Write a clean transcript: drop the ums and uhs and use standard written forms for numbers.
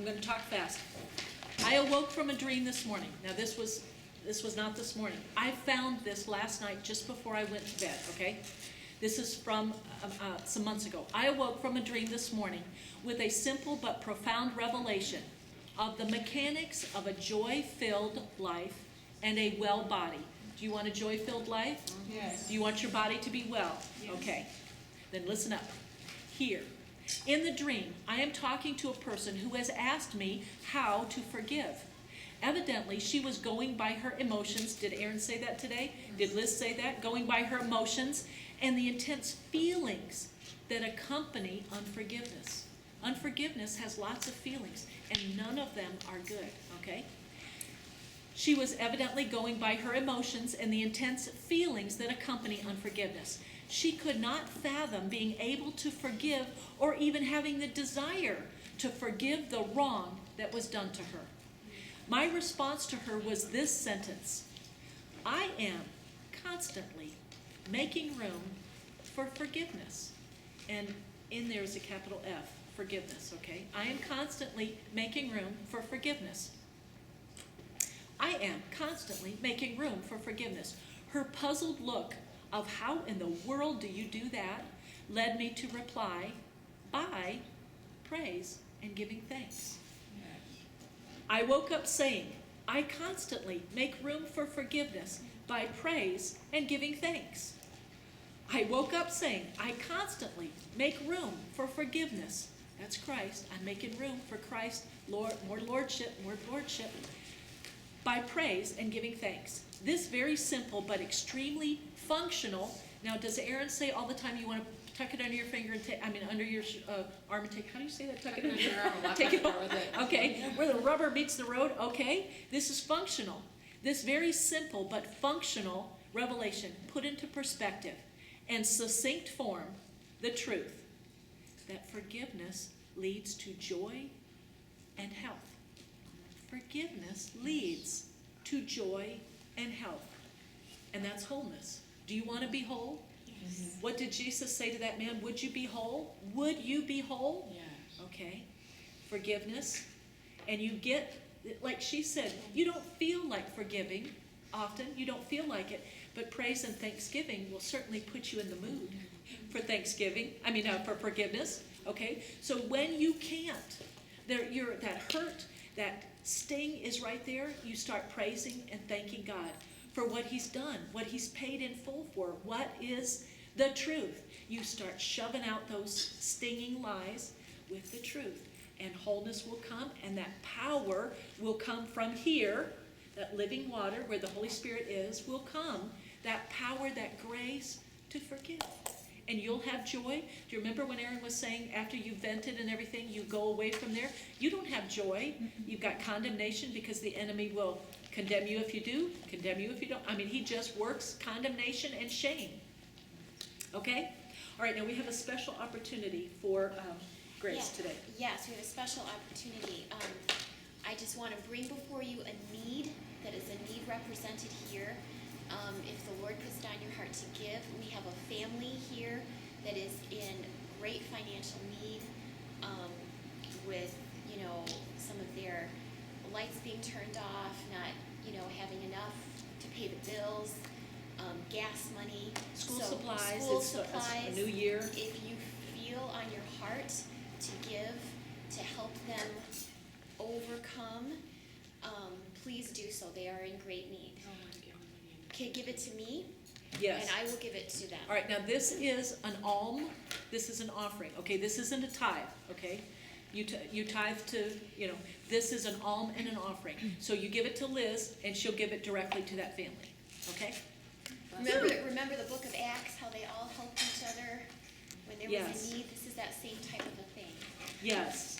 I'm going to talk fast. I awoke from a dream this morning. Now this was not this morning. I found this last night just before I went to bed, okay? This is from some months ago. I awoke from a dream this morning with a simple but profound revelation of the mechanics of a joy-filled life and a well body. Do you want a joy-filled life? Yes. Do you want your body to be well? Yes. Okay. Then listen up. Here, in the dream, I am talking to a person who has asked me how to forgive. Evidently, she was going by her emotions. Did Aaron say that today? Did Liz say that? Going by her emotions and the intense feelings that accompany unforgiveness. Unforgiveness has lots of feelings, and none of them are good, okay? She was evidently going by her emotions and the intense feelings that accompany unforgiveness. She could not fathom being able to forgive or even having the desire to forgive the wrong that was done to her. My response to her was this sentence: I am constantly making room for forgiveness. And in there is a capital F, forgiveness, okay? I am constantly making room for forgiveness. I am constantly making room for forgiveness. Her puzzled look of how in the world do you do that led me to reply by praise and giving thanks. I woke up saying, I constantly make room for forgiveness by praise and giving thanks. I woke up saying, I constantly make room for forgiveness. That's Christ. I'm making room for Christ, Lord, more lordship, by praise and giving thanks. This very simple but extremely functional. Now, does Aaron say all the time you want to tuck it under your finger and under your arm and take? How do you say that? Tuck it under your arm. Take it off. Okay, where the rubber meets the road. Okay, this is functional. This very simple but functional revelation put into perspective and succinct form the truth that forgiveness leads to joy and health. Forgiveness leads to joy and health. And that's wholeness. Do you want to be whole? Yes. What did Jesus say to that man? Would you be whole? Would you be whole? Yes. Okay. Forgiveness. And you get, like she said, you don't feel like forgiving often. You don't feel like it. But praise and thanksgiving will certainly put you in the mood for thanksgiving. For forgiveness. Okay. So when you can't, that hurt, that sting is right there, you start praising and thanking God for what he's done, what he's paid in full for, what is the truth. You start shoving out those stinging lies with the truth, and wholeness will come, and that power will come from here, that living water where the Holy Spirit is, will come, that power, that grace to forgive. And you'll have joy. Do you remember when Aaron was saying after you vented and everything, you go away from there? You don't have joy. You've got condemnation because the enemy will condemn you if you do, condemn you if you don't. He just works condemnation and shame. Okay? All right, now we have a special opportunity for Grace today. Yes, we have a special opportunity. I just want to bring before you a need that is a need represented here. If the Lord puts down your heart to give, we have a family here that is in great financial need, with some of their lights being turned off, not having enough to pay the bills, gas money, School so supplies, school it's supplies. a new year. If you feel on your heart to give to help them overcome, please do so. They are in great need. Okay, give it to me, Yes. and I will give it to them. All right, now this is an alm, this is an offering, okay? This isn't a tithe, okay? You tithe to, this is an alm and an offering. So you give it to Liz, and she'll give it directly to that family, okay? Remember the book of Acts, how they all helped each other when there was Yes. a need? This is that same type of a thing. Yes.